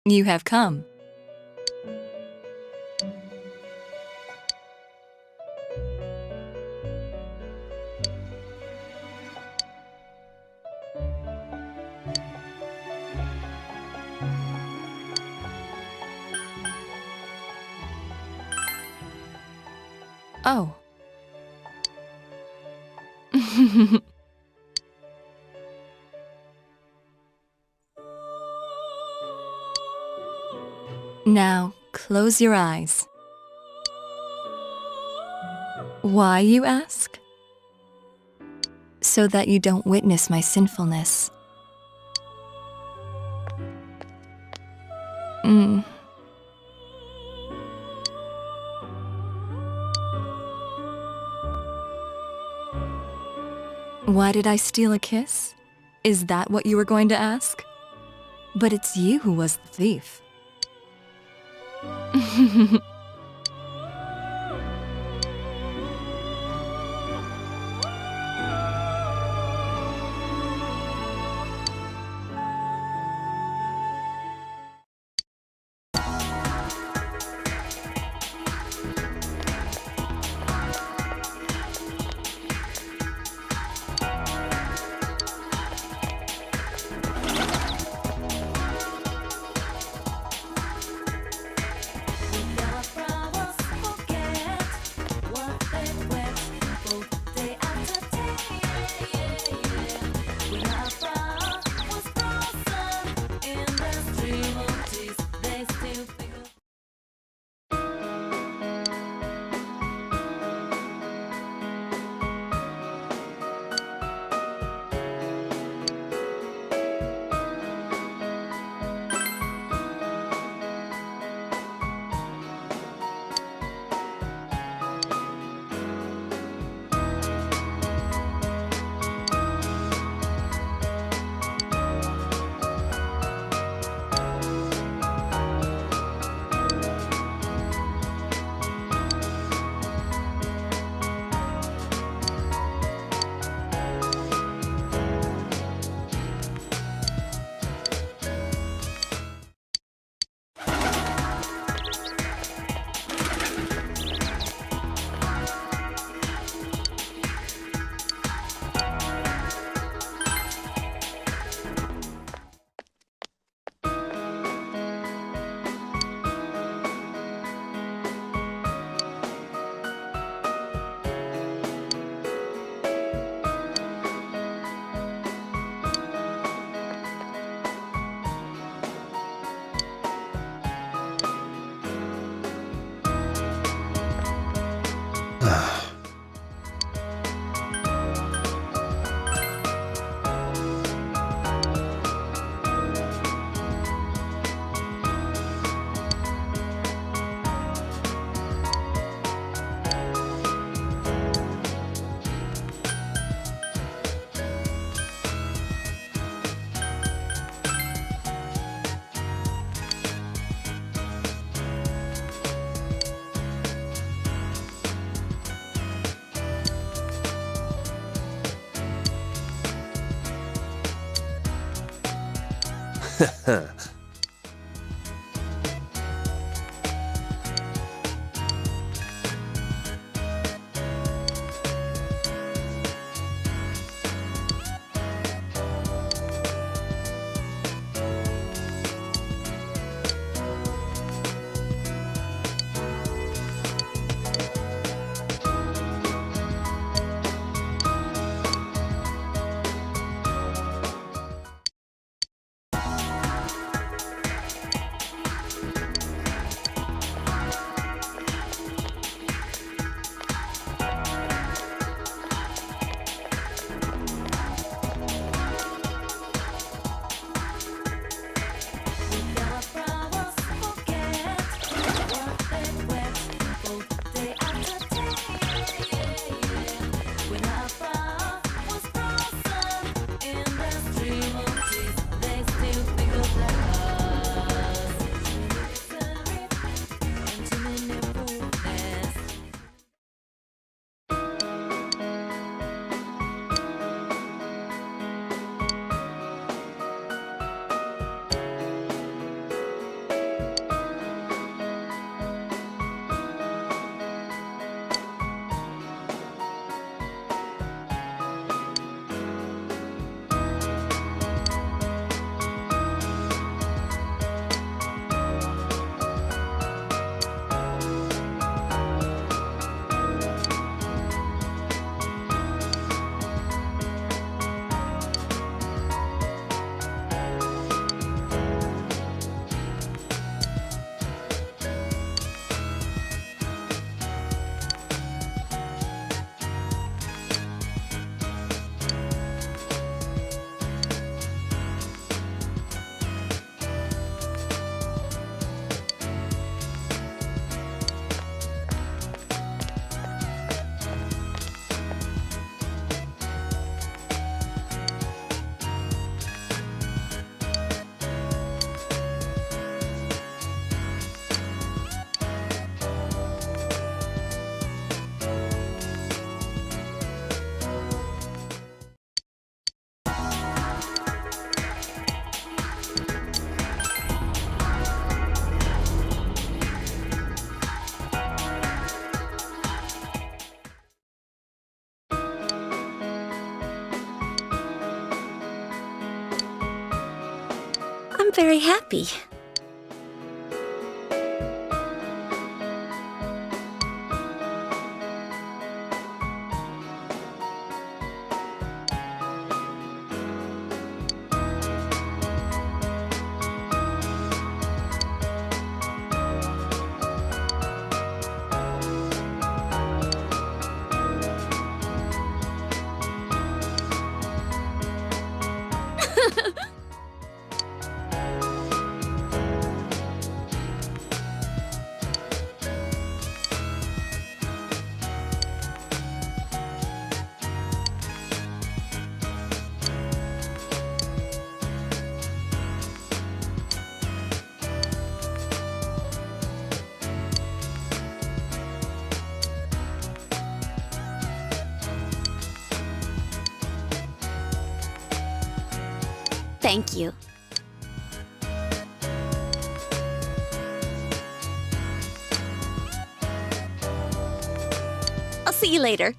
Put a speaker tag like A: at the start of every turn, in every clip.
A: You have come. Oh. Now, close your eyes. Why, you ask? So that you don't witness my sinfulness. Mm. Why did I steal a kiss? Is that what you were going to ask? But it's you who was the thief.
B: very happy. Thank you. I'll see you later.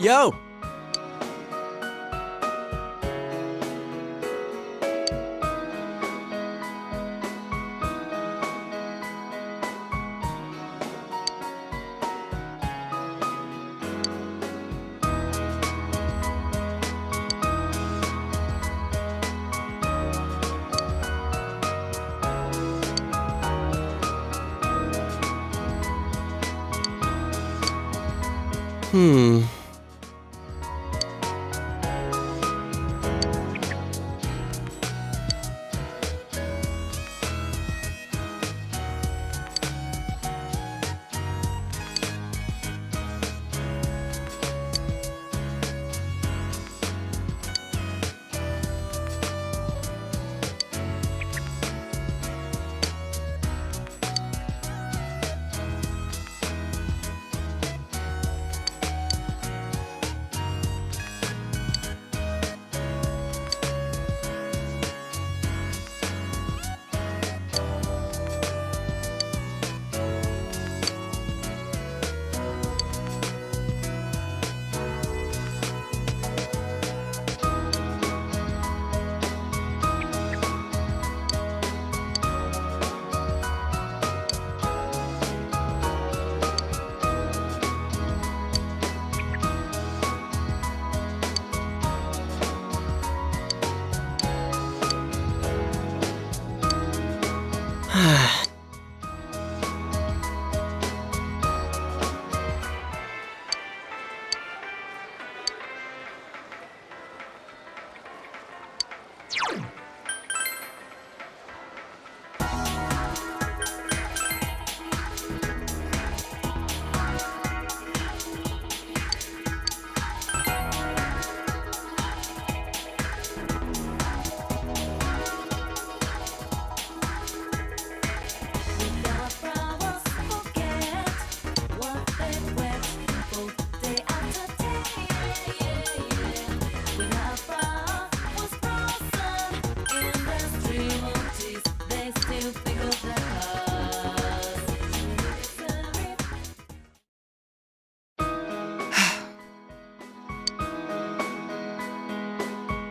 C: Yo!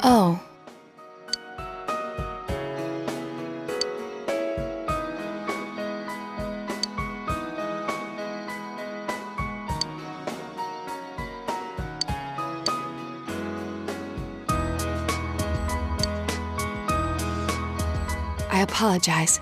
A: Oh.
C: I apologize.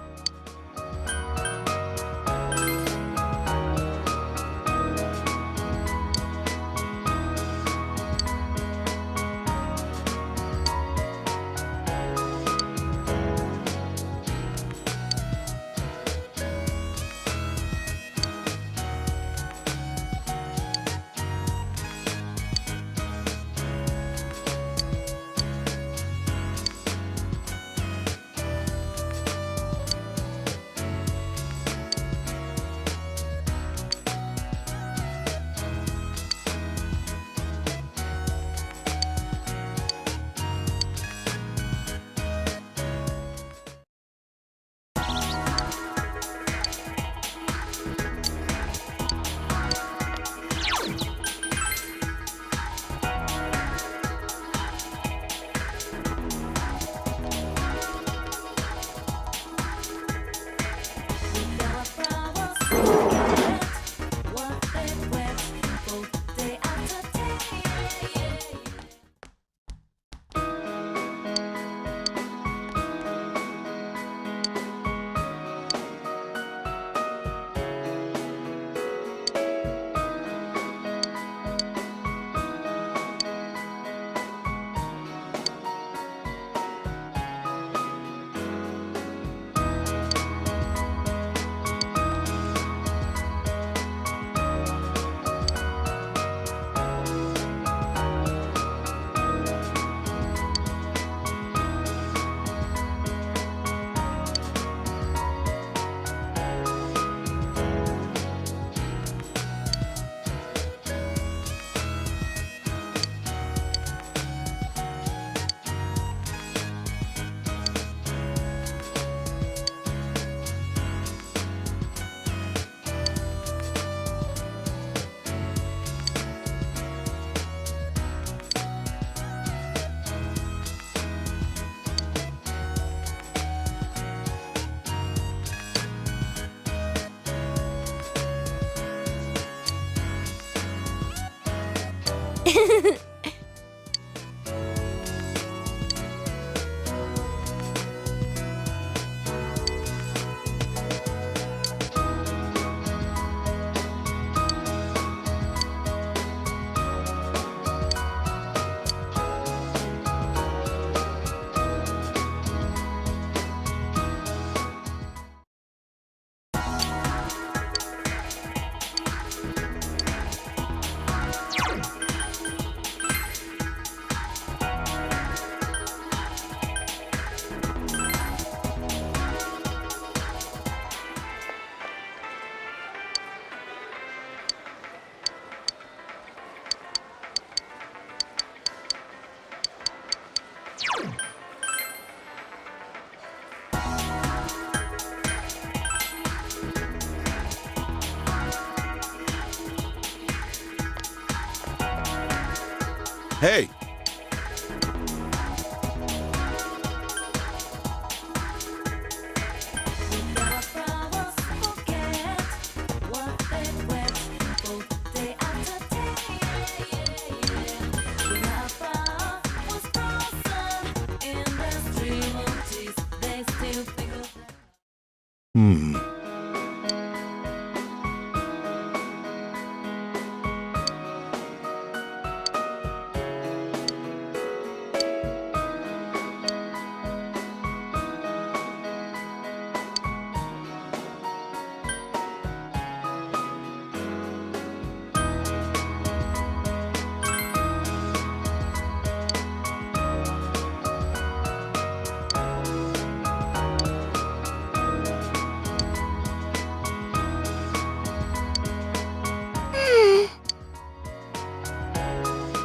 D: Hey!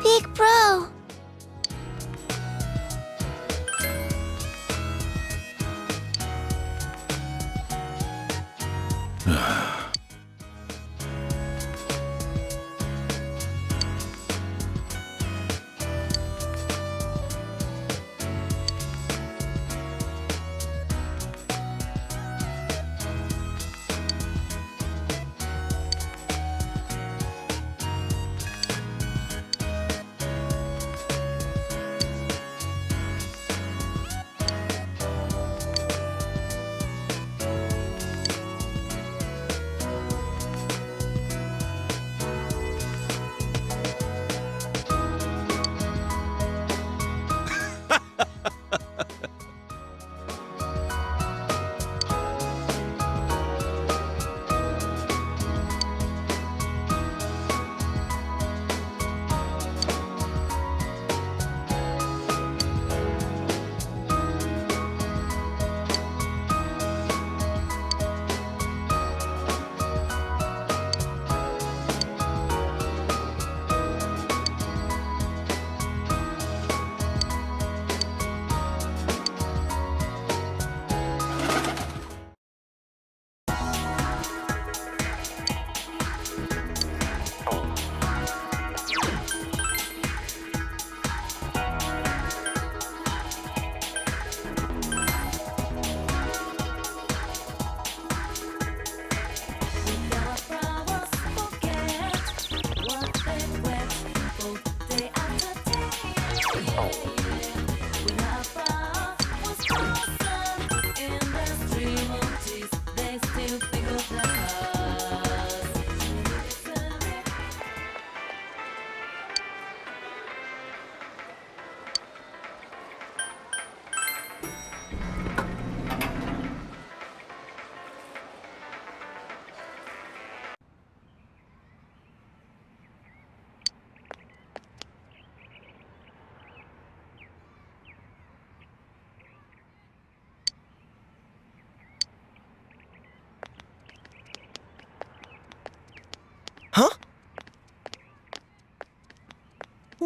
B: Big bro.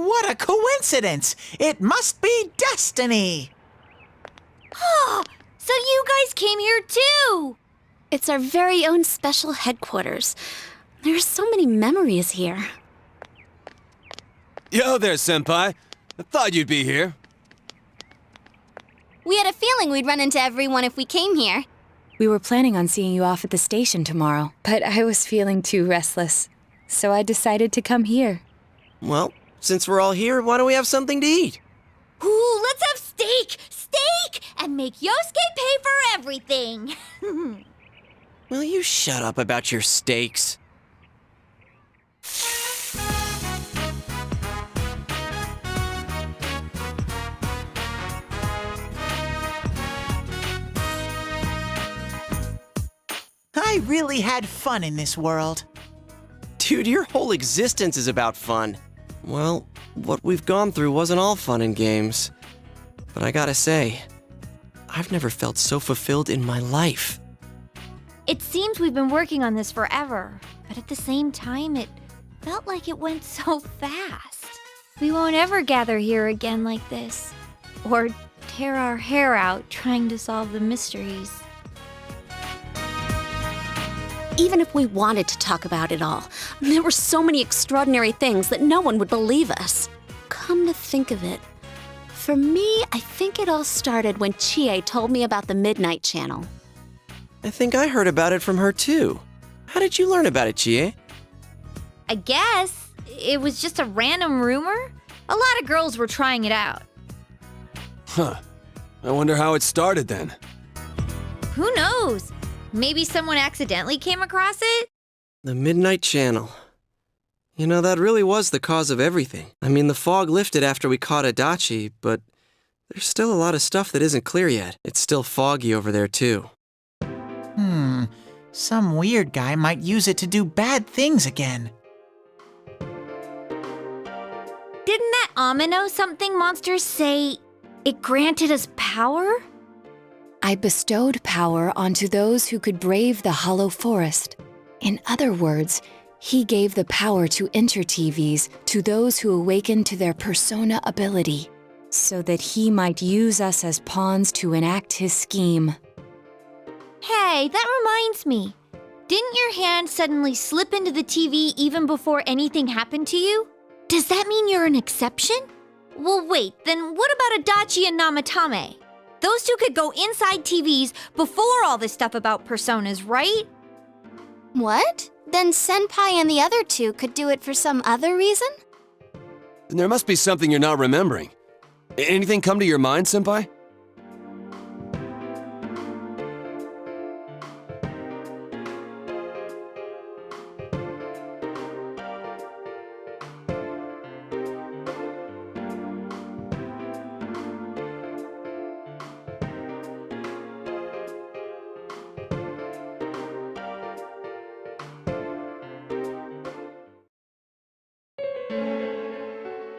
C: What a coincidence! It must be destiny!
B: Oh, so you guys came here too!
E: It's our very own special headquarters. There are so many memories here.
F: Yo there, Senpai. I thought you'd be here.
B: We had a feeling we'd run into everyone if we came here.
A: We were planning on seeing you off at the station tomorrow, but I was feeling too restless, so I decided to come here.
G: Well, since we're all here, why don't we have something to eat?
B: Ooh, let's have steak! Steak! And make Yosuke pay for everything!
G: Will you shut up about your steaks?
C: I really had fun in this world.
G: Dude, your whole existence is about fun. Well, what we've gone through wasn't all fun and games. But I gotta say, I've never felt so fulfilled in my life.
B: It seems we've been working on this forever, but at the same time, it felt like it went so fast. We won't ever gather here again like this, or tear our hair out trying to solve the mysteries.
E: Even if we wanted to talk about it all, there were so many extraordinary things that no one would believe us. Come to think of it, for me, I think it all started when Chie told me about the Midnight Channel.
G: I think I heard about it from her too. How did you learn about it, Chie?
B: I guess it was just a random rumor. A lot of girls were trying it out.
F: Huh. I wonder how it started then.
B: Who knows? Maybe someone accidentally came across it?
G: The Midnight Channel. You know, that really was the cause of everything. I mean, the fog lifted after we caught Adachi, but there's still a lot of stuff that isn't clear yet. It's still foggy over there, too.
C: Some weird guy might use it to do bad things again.
B: Didn't that Amino something monster say it granted us power?
A: I bestowed power onto those who could brave the hollow forest. In other words, he gave the power to inter-TVs to those who awakened to their persona ability, so that he might use us as pawns to enact his scheme.
B: Hey, that reminds me. Didn't your hand suddenly slip into the TV even before anything happened to you? Does that mean you're an exception? Well, wait, then what about Adachi and Namatame? Those two could go inside TVs before all this stuff about personas, right?
E: What? Then Senpai and the other two could do it for some other reason?
F: There must be something you're not remembering. Anything come to your mind, Senpai?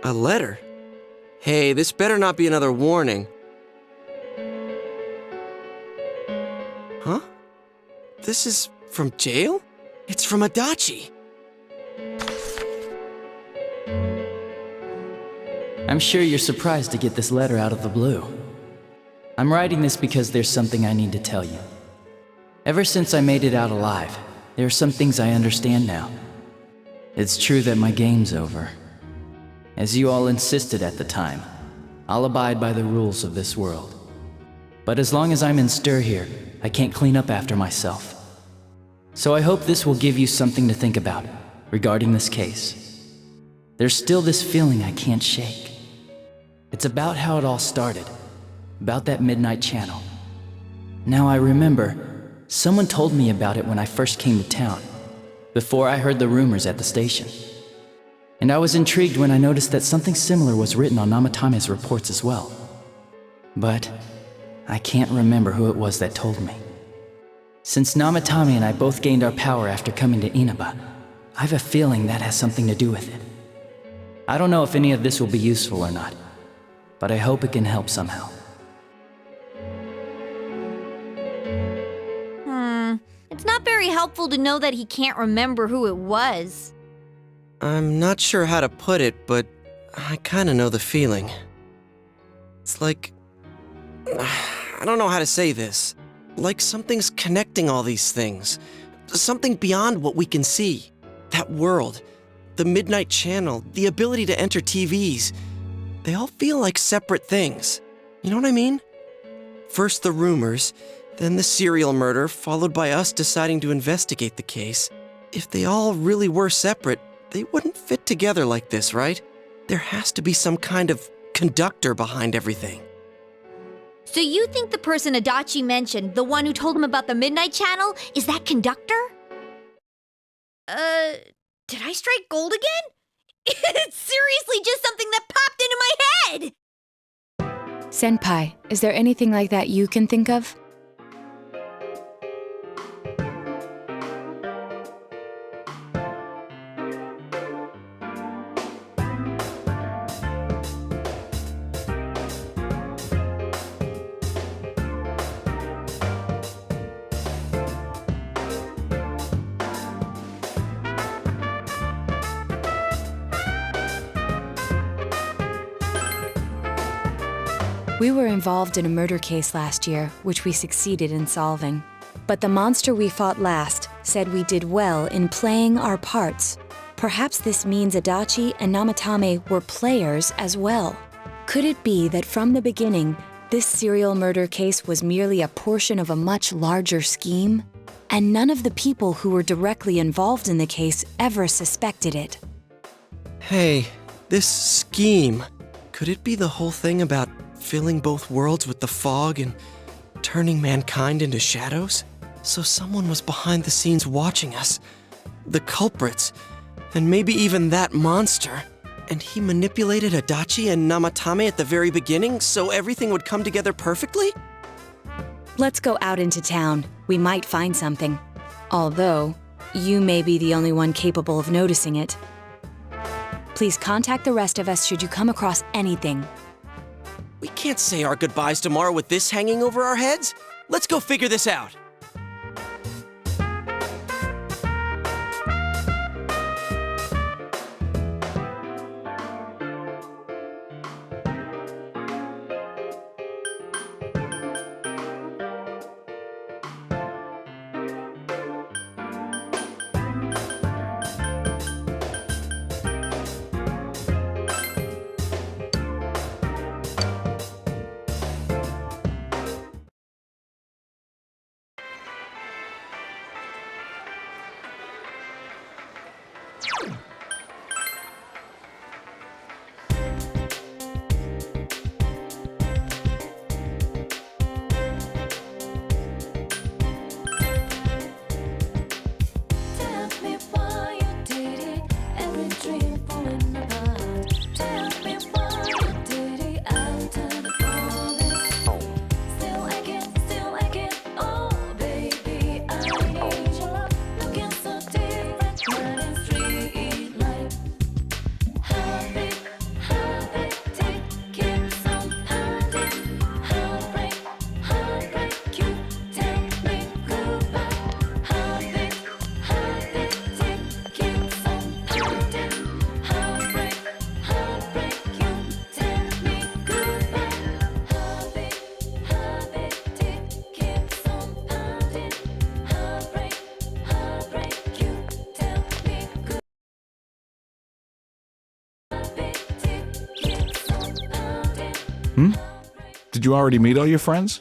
G: A letter? Hey, this better not be another warning. Huh? This is from jail? It's from Adachi.
H: I'm sure you're surprised to get this letter out of the blue. I'm writing this because there's something I need to tell you. Ever since I made it out alive, there are some things I understand now. It's true that my game's over. As you all insisted at the time, I'll abide by the rules of this world. But as long as I'm in stir here, I can't clean up after myself. So I hope this will give you something to think about regarding this case. There's still this feeling I can't shake. It's about how it all started, about that Midnight Channel. Now I remember, someone told me about it when I first came to town, before I heard the rumors at the station. And I was intrigued when I noticed that something similar was written on Namatame's reports as well. But I can't remember who it was that told me. Since Namatame and I both gained our power after coming to Inaba, I have a feeling that has something to do with it. I don't know if any of this will be useful or not, but I hope it can help somehow.
B: It's not very helpful to know that he can't remember who it was.
G: I'm not sure how to put it, but I kinda know the feeling. It's like... I don't know how to say this. Like something's connecting all these things. Something beyond what we can see. That world, the Midnight Channel, the ability to enter TVs. They all feel like separate things. You know what I mean? First the rumors, then the serial murder, followed by us deciding to investigate the case. If they all really were separate, they wouldn't fit together like this, right? There has to be some kind of conductor behind everything.
B: So you think the person Adachi mentioned, the one who told him about the Midnight Channel, is that conductor? Did I strike gold again? It's seriously just something that popped into my head!
A: Senpai, is there anything like that you can think of? We were involved in a murder case last year, which we succeeded in solving. But the monster we fought last said we did well in playing our parts. Perhaps this means Adachi and Namatame were players as well. Could it be that from the beginning, this serial murder case was merely a portion of a much larger scheme? And none of the people who were directly involved in the case ever suspected it.
G: Hey, this scheme. Could it be the whole thing about filling both worlds with the fog and turning mankind into shadows? So someone was behind the scenes watching us. The culprits. And maybe even that monster. And he manipulated Adachi and Namatame at the very beginning so everything would come together perfectly?
A: Let's go out into town. We might find something. Although, you may be the only one capable of noticing it. Please contact the rest of us should you come across anything.
G: We can't say our goodbyes tomorrow with this hanging over our heads. Let's go figure this out.
D: Did you already meet all your friends?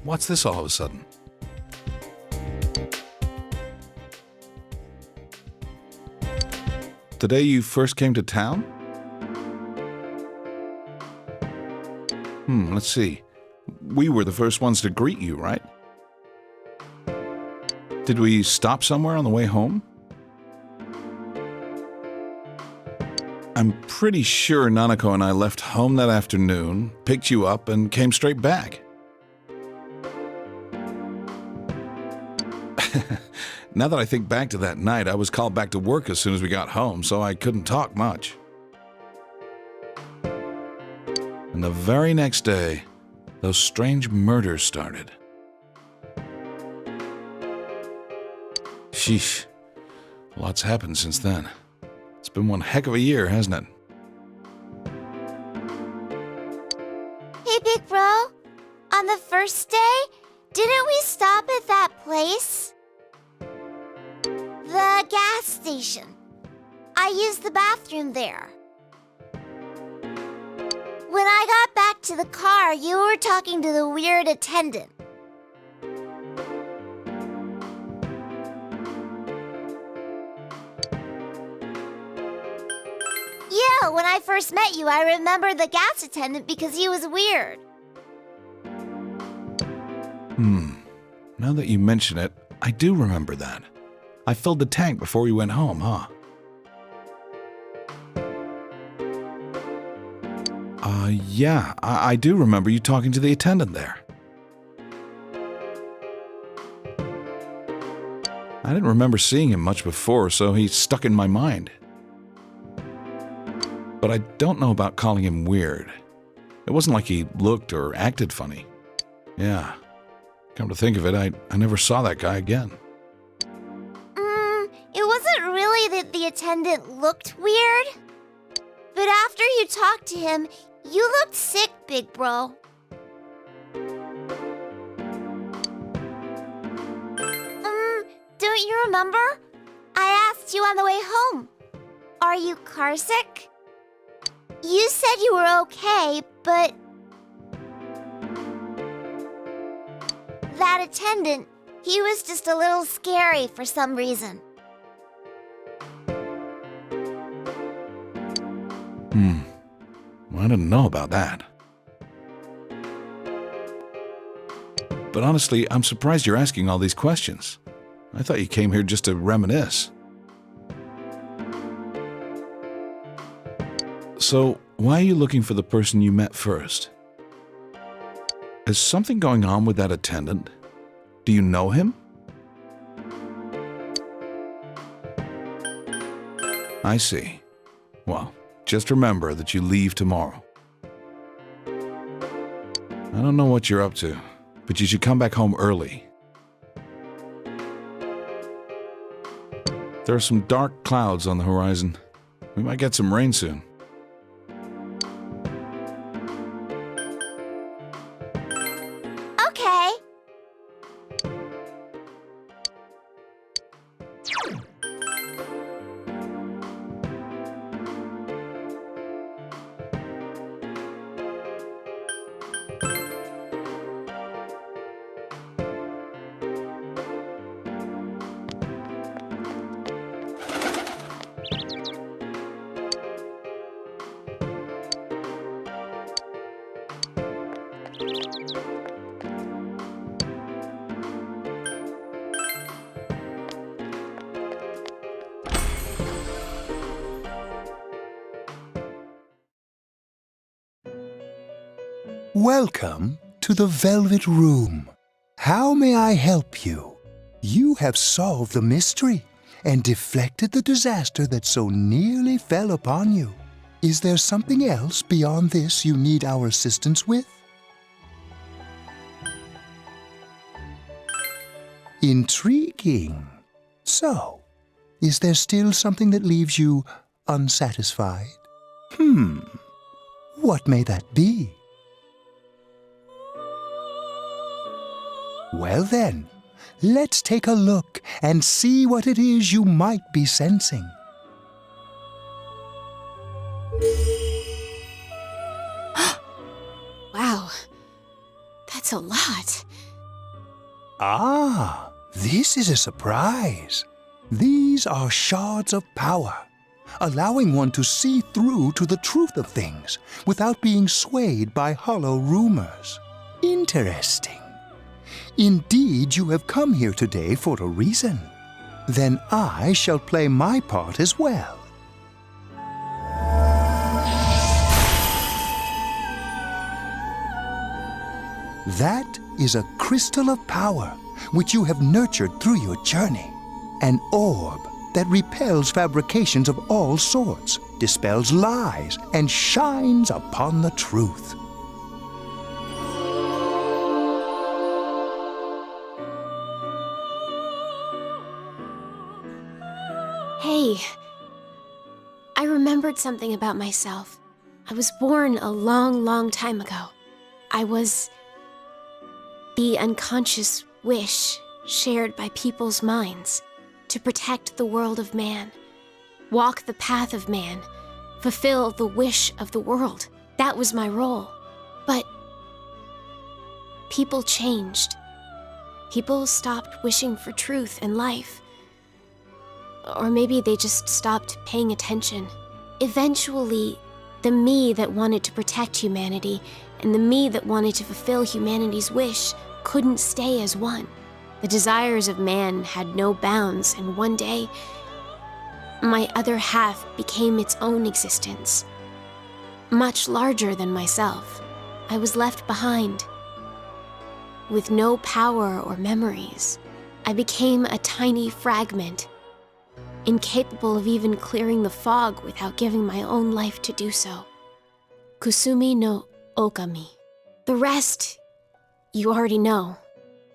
D: What's this all of a sudden? The day you first came to town? Let's see. We were the first ones to greet you, right? Did we stop somewhere on the way home? I'm pretty sure Nanako and I left home that afternoon, picked you up, and came straight back. Now that I think back to that night, I was called back to work as soon as we got home, so I couldn't talk much. And the very next day, those strange murders started. Sheesh. A lot's happened since then. It's been one heck of a year, hasn't it?
B: Hey, big bro. On the first day, didn't we stop at that place? The gas station. I used the bathroom there. When I got back to the car, you were talking to the weird attendant. Yeah, when I first met you, I remembered the gas attendant because he was weird.
D: Now that you mention it, I do remember that. I filled the tank before we went home, huh? Yeah, I do remember you talking to the attendant there. I didn't remember seeing him much before, so he stuck in my mind. But I don't know about calling him weird. It wasn't like he looked or acted funny. Yeah. Come to think of it, I never saw that guy again.
B: It wasn't really that the attendant looked weird. But after you talked to him, you looked sick, big bro. Don't you remember? I asked you on the way home. Are you carsick? You said you were okay, but that attendant, he was just a little scary for some reason.
D: Well, I didn't know about that. But honestly, I'm surprised you're asking all these questions. I thought you came here just to reminisce. So, why are you looking for the person you met first? Is something going on with that attendant? Do you know him? I see. Well, just remember that you leave tomorrow. I don't know what you're up to, but you should come back home early. There are some dark clouds on the horizon. We might get some rain soon.
B: Okay.
I: Welcome to the Velvet Room. How may I help you? You have solved the mystery and deflected the disaster that so nearly fell upon you. Is there something else beyond this you need our assistance with? Intriguing. So, is there still something that leaves you unsatisfied? What may that be? Well then, let's take a look and see what it is you might be sensing.
E: Wow, that's a lot.
I: Ah, this is a surprise. These are shards of power, allowing one to see through to the truth of things without being swayed by hollow rumors. Interesting. Indeed, you have come here today for a reason. Then I shall play my part as well. That is a crystal of power which you have nurtured through your journey. An orb that repels fabrications of all sorts, dispels lies, and shines upon the truth.
J: me. I remembered something about myself. I was born a long, long time ago. I was the unconscious wish shared by people's minds to protect the world of man, walk the path of man, fulfill the wish of the world. That was my role. But people changed. People stopped wishing for truth and life. Or maybe they just stopped paying attention. Eventually, the me that wanted to protect humanity and the me that wanted to fulfill humanity's wish couldn't stay as one. The desires of man had no bounds, and one day, my other half became its own existence. Much larger than myself. I was left behind. With no power or memories, I became a tiny fragment, incapable of even clearing the fog without giving my own life to do so. Kusumi no Okami. The rest, you already know.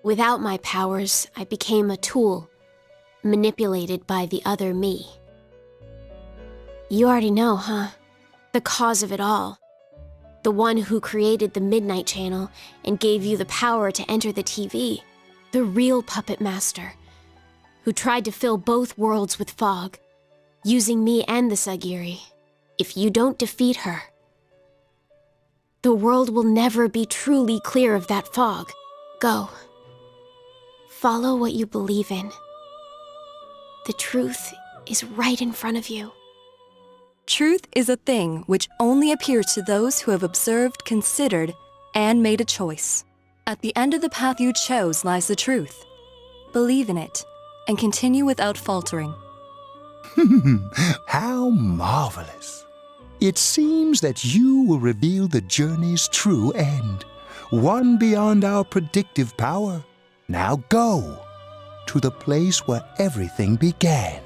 J: Without my powers, I became a tool, manipulated by the other me. You already know, huh? The cause of it all. The one who created the Midnight Channel and gave you the power to enter the TV. The real puppet master, who tried to fill both worlds with fog, using me and the Sagiri. If you don't defeat her, the world will never be truly clear of that fog. Go. Follow what you believe in. The truth is right in front of you.
K: Truth is a thing which only appears to those who have observed, considered, and made a choice. At the end of the path you chose lies the truth. Believe in it, and continue without faltering.
I: How marvelous. It seems that you will reveal the journey's true end, one beyond our predictive power. Now go to the place where everything began.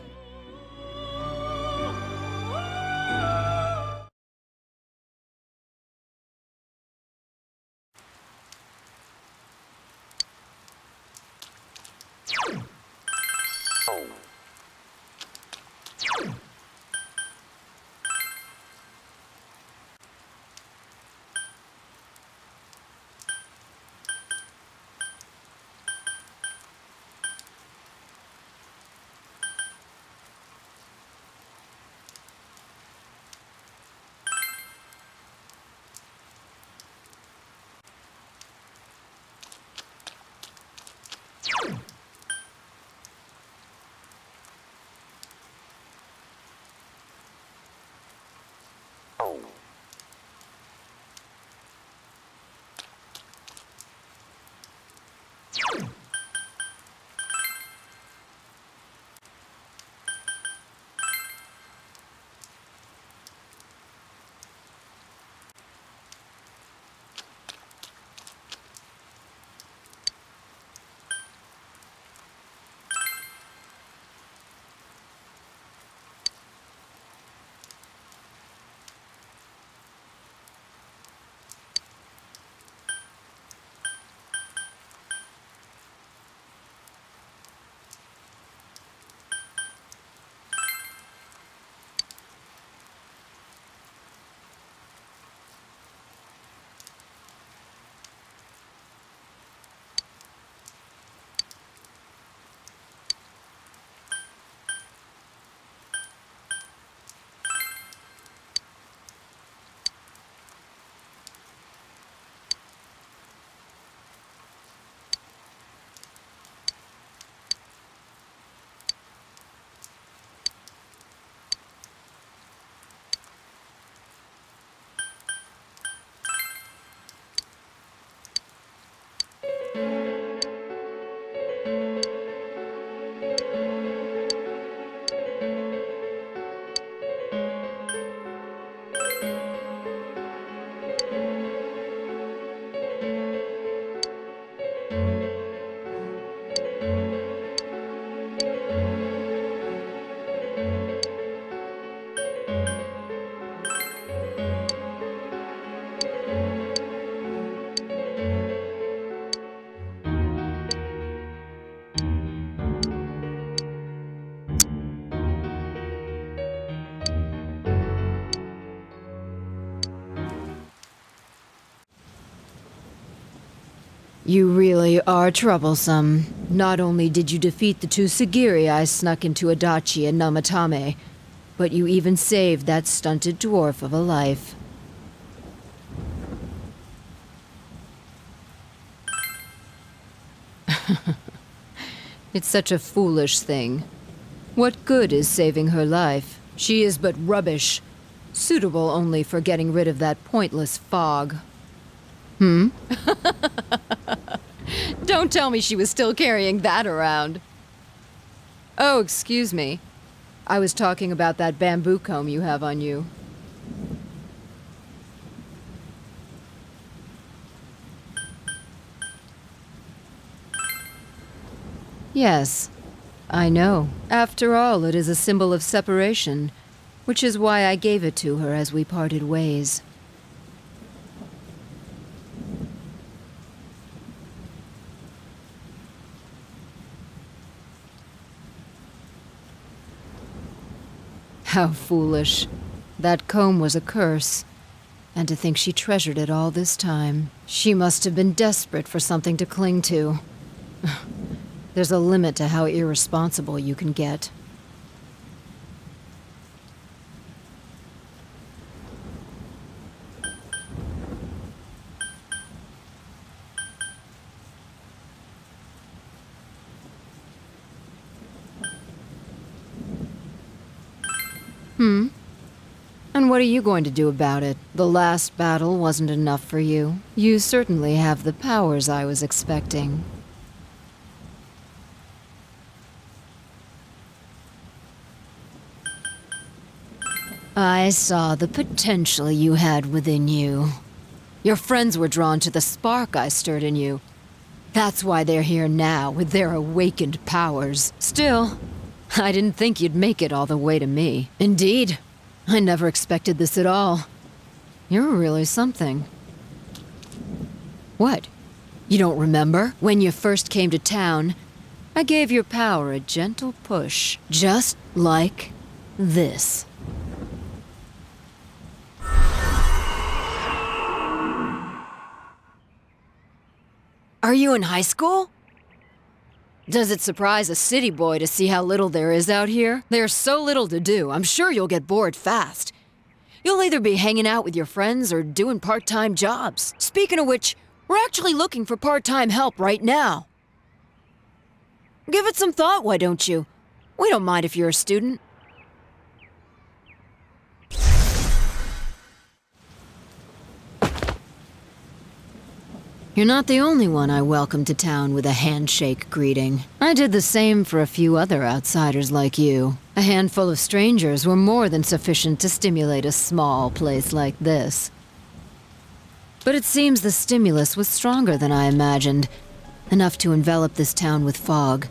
L: You really are troublesome. Not only did you defeat the two Sagiri I snuck into Adachi and Namatame, but you even saved that stunted dwarf of a life. It's such a foolish thing. What good is saving her life? She is but rubbish, suitable only for getting rid of that pointless fog. Don't tell me she was still carrying that around. Oh, excuse me. I was talking about that bamboo comb you have on you. Yes, I know. After all, it is a symbol of separation, which is why I gave it to her as we parted ways. How foolish. That comb was a curse. And to think she treasured it all this time. She must have been desperate for something to cling to. There's a limit to how irresponsible you can get. And what are you going to do about it? The last battle wasn't enough for you. You certainly have the powers I was expecting. I saw the potential you had within you. Your friends were drawn to the spark I stirred in you. That's why they're here now, with their awakened powers. Still, I didn't think you'd make it all the way to me. Indeed, I never expected this at all. You're really something. What? You don't remember? When you first came to town, I gave your power a gentle push. Just like this. Are you in high school? Does it surprise a city boy to see how little there is out here? There's so little to do, I'm sure you'll get bored fast. You'll either be hanging out with your friends or doing part-time jobs. Speaking of which, we're actually looking for part-time help right now. Give it some thought, why don't you? We don't mind if you're a student. You're not the only one I welcomed to town with a handshake greeting. I did the same for a few other outsiders like you. A handful of strangers were more than sufficient to stimulate a small place like this. But it seems the stimulus was stronger than I imagined, enough to envelop this town with fog,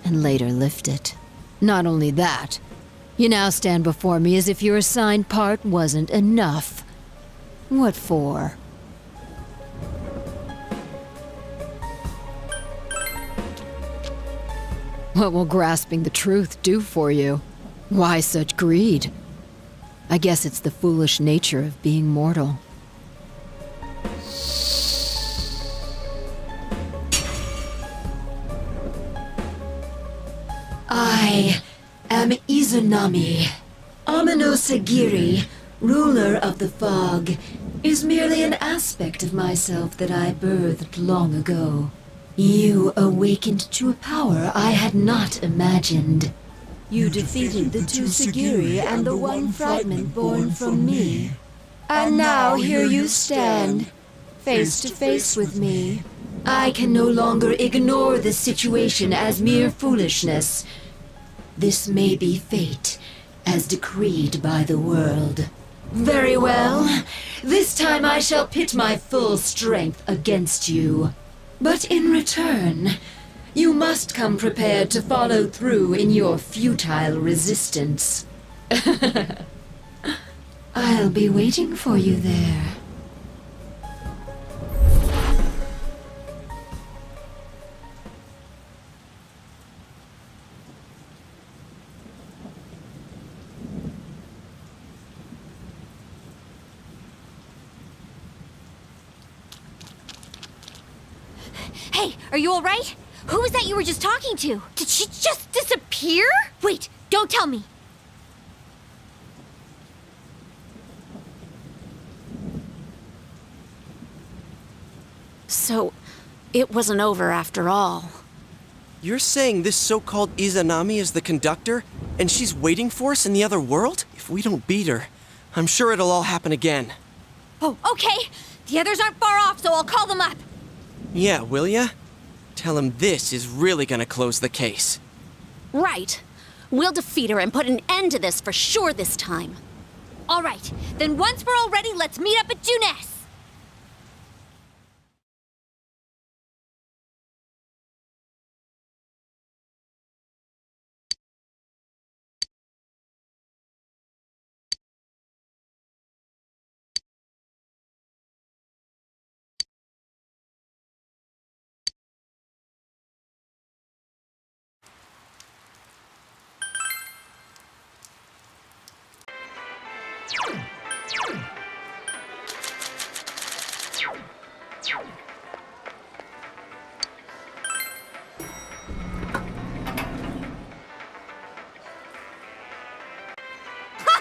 L: and later lift it. Not only that, you now stand before me as if your assigned part wasn't enough. What for? What will grasping the truth do for you? Why such greed? I guess it's the foolish nature of being mortal.
M: I am Izunami. Amino Sagiri, ruler of the fog, is merely an aspect of myself that I birthed long ago. You awakened to a power I had not imagined. You defeated the two Sagiri and the one fragment born from me. And now here you stand, face to face with me. I can no longer ignore this situation as mere foolishness. This may be fate, as decreed by the world. Very well. This time I shall pit my full strength against you. But in return, you must come prepared to follow through in your futile resistance. I'll be waiting for you there.
B: Hey, are you all right? Who was that you were just talking to? Did she just disappear? Wait, don't tell me.
E: So, it wasn't over after all.
G: You're saying this so-called Izanami is the conductor, and she's waiting for us in the other world? If we don't beat her, I'm sure it'll all happen again.
B: Oh, okay. The others aren't far off, so I'll call them up.
G: Yeah, will ya? Tell him this is really gonna close the case.
E: Right. We'll defeat her and put an end to this for sure this time.
B: All right, then once we're all ready, let's meet up at Juness.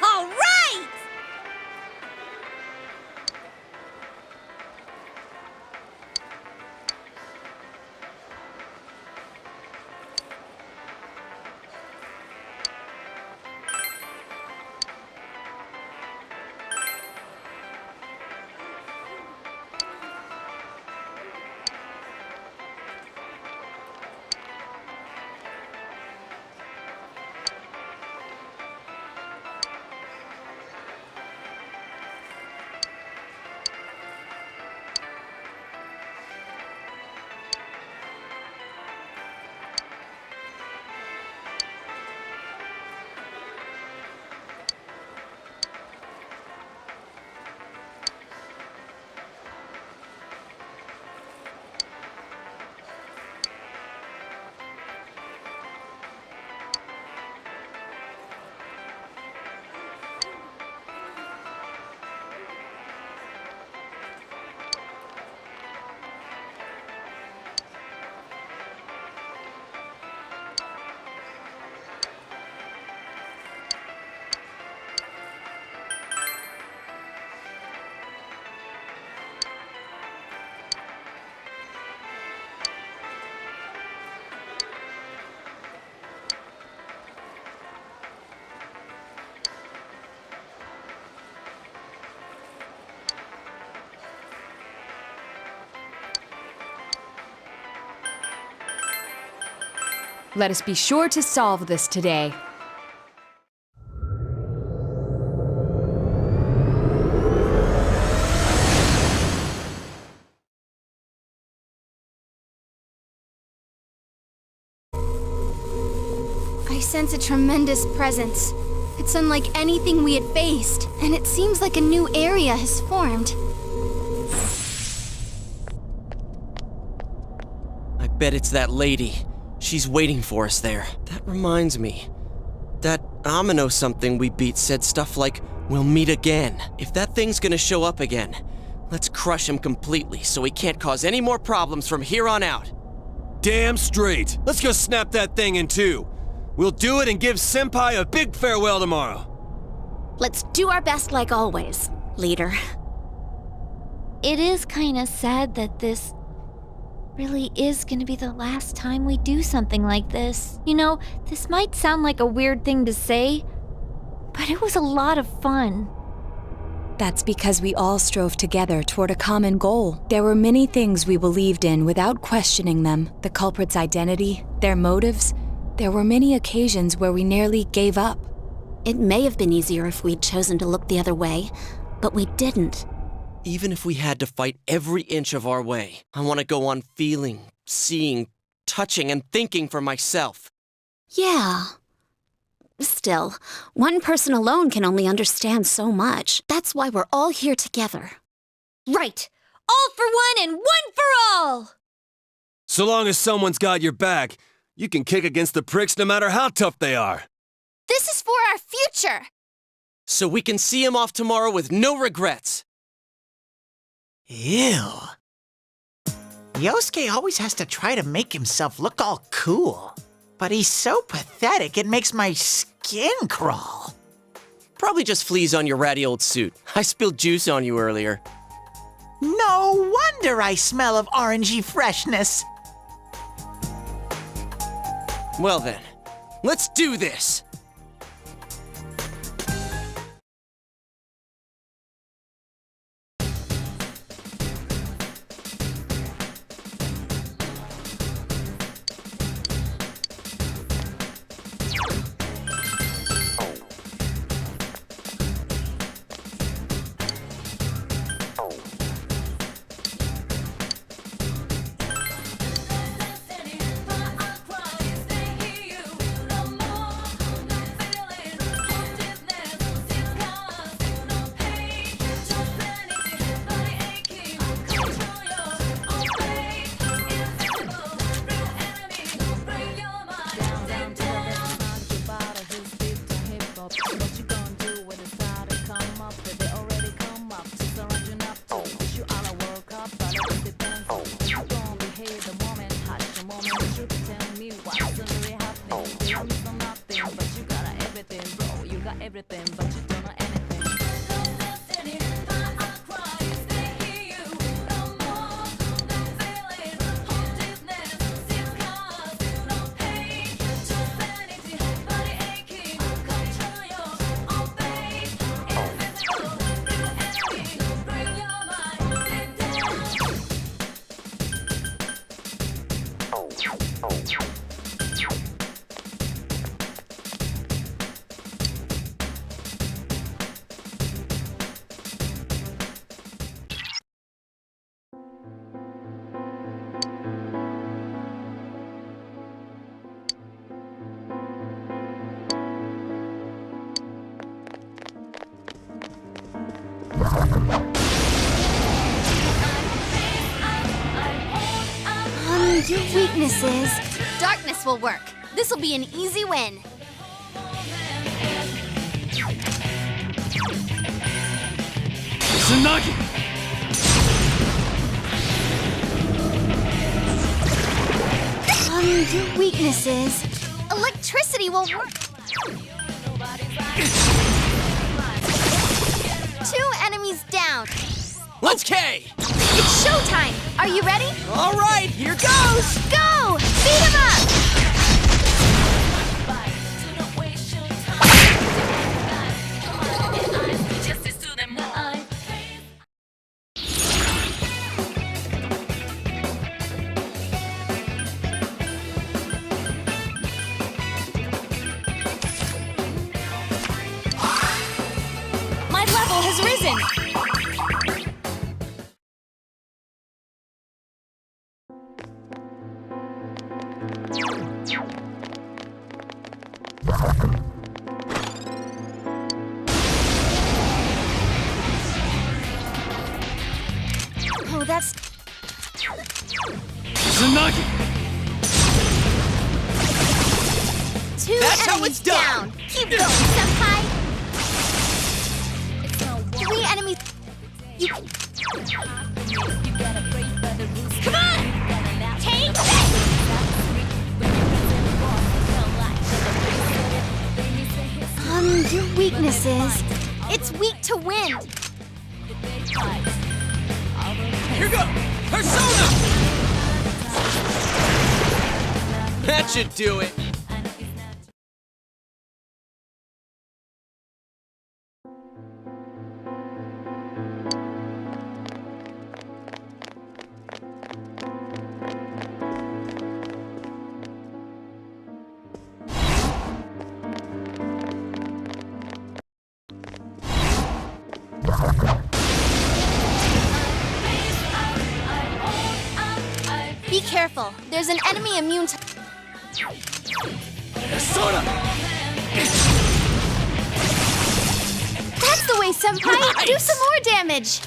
B: All right!
N: Let us be sure to solve this today.
J: I sense a tremendous presence. It's unlike anything we had faced, and it seems like a new area has formed.
G: I bet it's that lady. She's waiting for us there. That reminds me. That Amino something we beat said stuff like, "We'll meet again." If that thing's gonna show up again, let's crush him completely so he can't cause any more problems from here on out.
F: Damn straight. Let's go snap that thing in two. We'll do it and give Senpai a big farewell tomorrow.
E: Let's do our best like always, leader.
B: It is kind of sad that this really is gonna be the last time we do something like this. You know, this might sound like a weird thing to say, but it was a lot of fun.
A: That's because we all strove together toward a common goal. There were many things we believed in without questioning them. The culprit's identity, their motives. There were many occasions where we nearly gave up.
E: It may have been easier if we'd chosen to look the other way, but we didn't.
G: Even if we had to fight every inch of our way, I want to go on feeling, seeing, touching, and thinking for myself.
E: Yeah. Still, one person alone can only understand so much. That's why we're all here together.
B: Right! All for one and one for all!
F: So long as someone's got your back, you can kick against the pricks no matter how tough they are.
J: This is for our future!
G: So we can see him off tomorrow with no regrets.
C: Ew. Yosuke always has to try to make himself look all cool. But he's so pathetic, it makes my skin crawl.
G: Probably just fleas on your ratty old suit. I spilled juice on you earlier.
C: No wonder I smell of orangey freshness.
G: Well then, let's do this!
B: Your weaknesses. Darkness will work. This'll be an easy win.
F: Tsunagi!
B: Your weaknesses. Electricity will work. 2 enemies down.
G: Let's K!
B: It's showtime! Are you ready?
G: All right, here goes!
B: Go! Beat him up! My level has risen! Oh, that's...
F: Tsunagi!
B: 2
G: That's how
B: enemies
G: it's done.
B: down! Keep going, senpai! 3 enemies... You... Come on! Take this! Your weaknesses. It's weak to wind.
F: Here go! Persona! That should do it!
B: Be careful. There's an enemy immune to...
F: Persona!
B: That's the way, senpai!
F: Nice!
B: Do some more damage!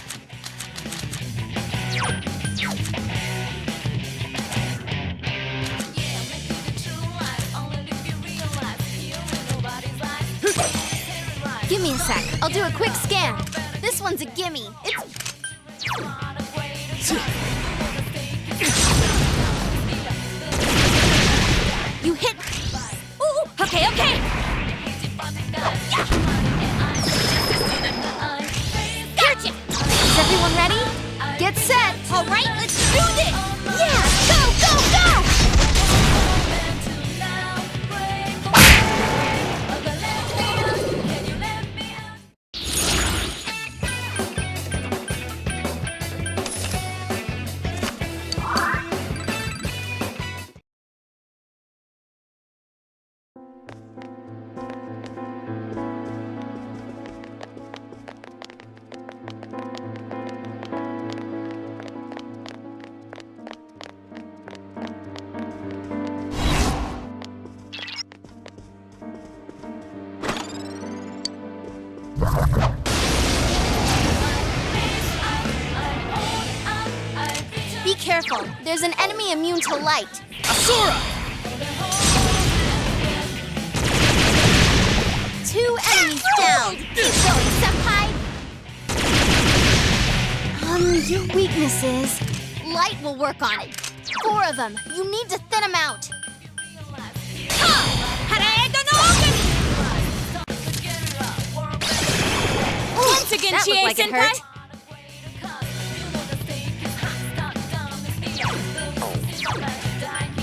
B: Give me a sec. I'll do a quick scan. This one's a gimme. It's... Okay, okay! Gotcha! Is everyone ready? Get set! All right, let's do this! Yeah! Go, go, go! Be careful. There's an enemy immune to light.
F: Asura!
B: 2 enemies down. Keep going, senpai. Your weaknesses. Light will work on it. 4 of them. You need to thin them out.
N: Once again,
B: That looked like it
N: Chie-senpai.
B: hurt.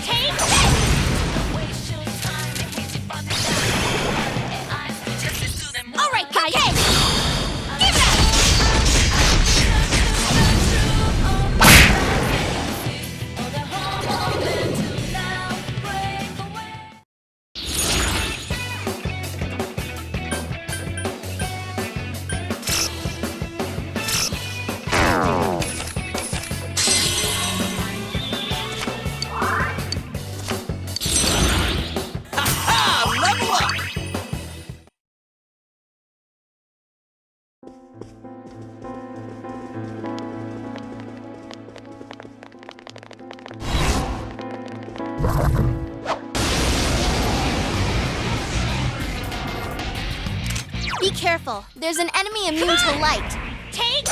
N: Take
B: All right, guys. Okay. Give it up. Be careful. There's an enemy immune to light.
N: Take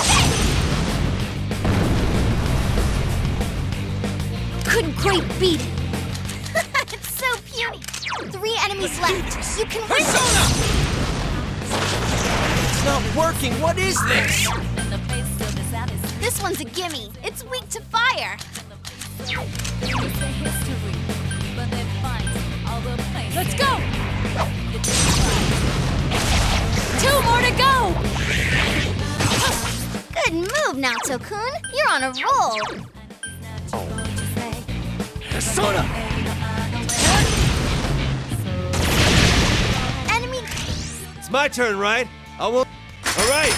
B: Couldn't quite beat it. It's so puny. 3 enemies left. You can win this.
F: It's not working. What is this?
B: This one's a gimme. It's weak to fire.
N: Let's go! 2 more to go!
B: Good move, Naoto-kun. You're on a roll.
F: Persona!
B: Enemy.
F: It's my turn, right? I will. All right.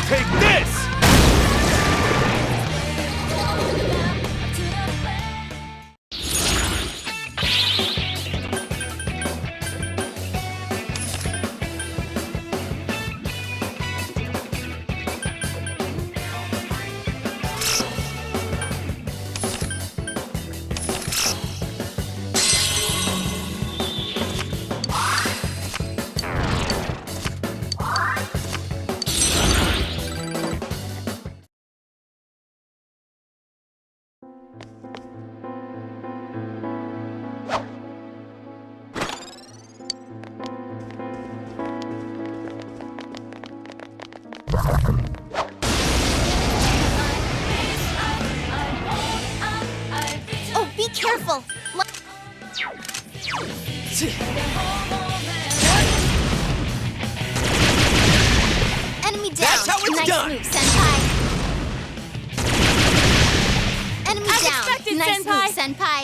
F: Take this!
B: Oh, be careful. Enemy down.
F: That's how it's
B: nice
F: done.
B: move, senpai. Enemy
N: As
B: down.
N: expected,
B: Nice
N: senpai.
B: move, senpai.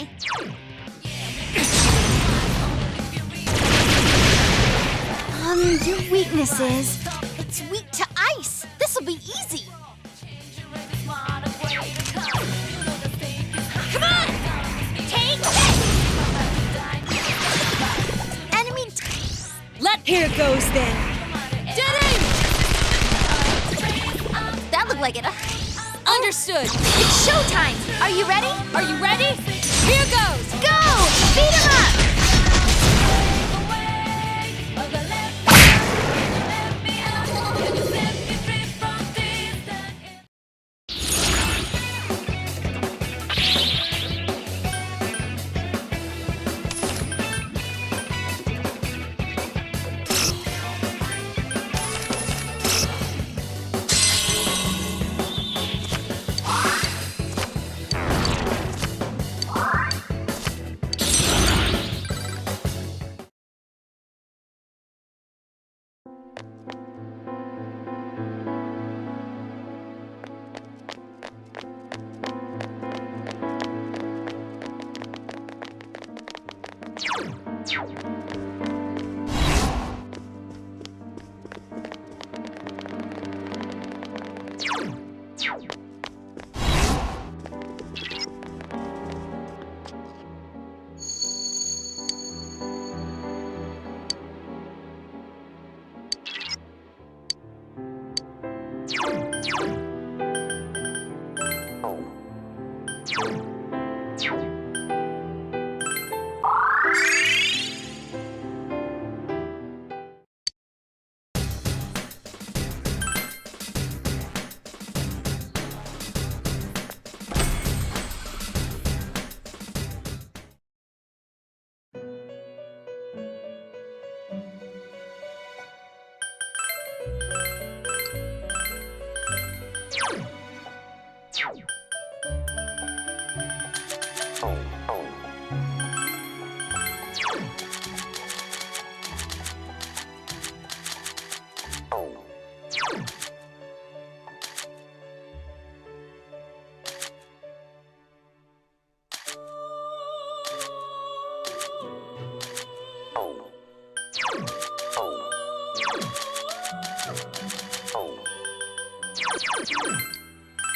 B: Your weakness is it's weak to ice. This'll be easy.
N: Come on! Take
B: Enemy.
N: Here goes then.
B: That looked like it.
N: Understood.
B: It's showtime. Are you ready?
N: Are you ready? Here goes.
B: Go! Beat him up!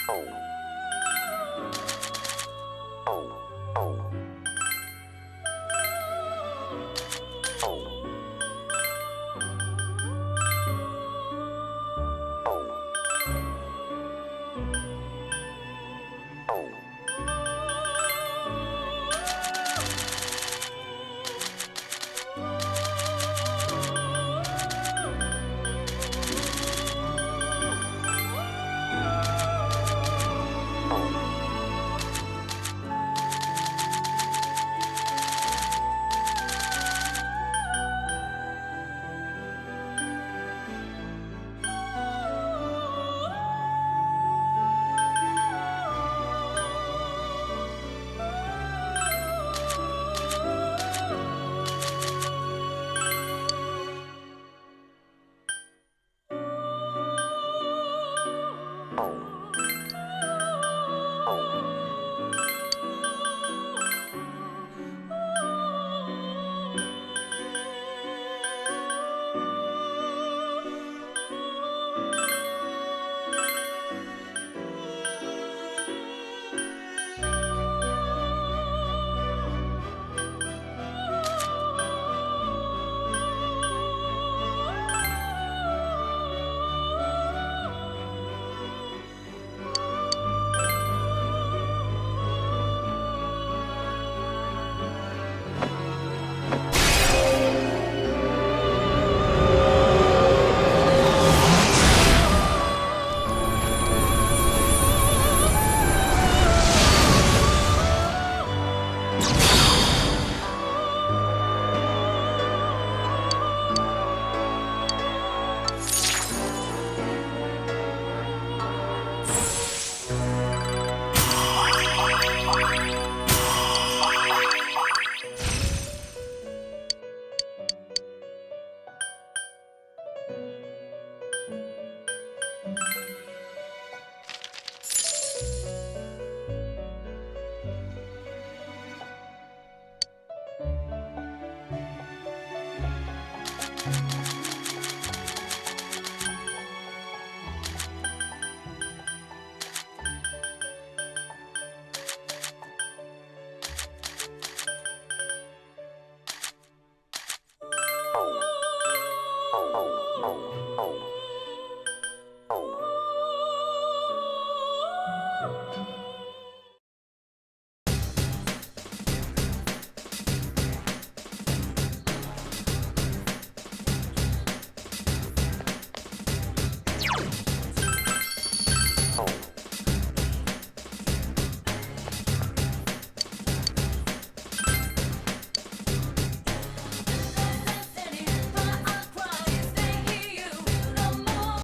O: Oh.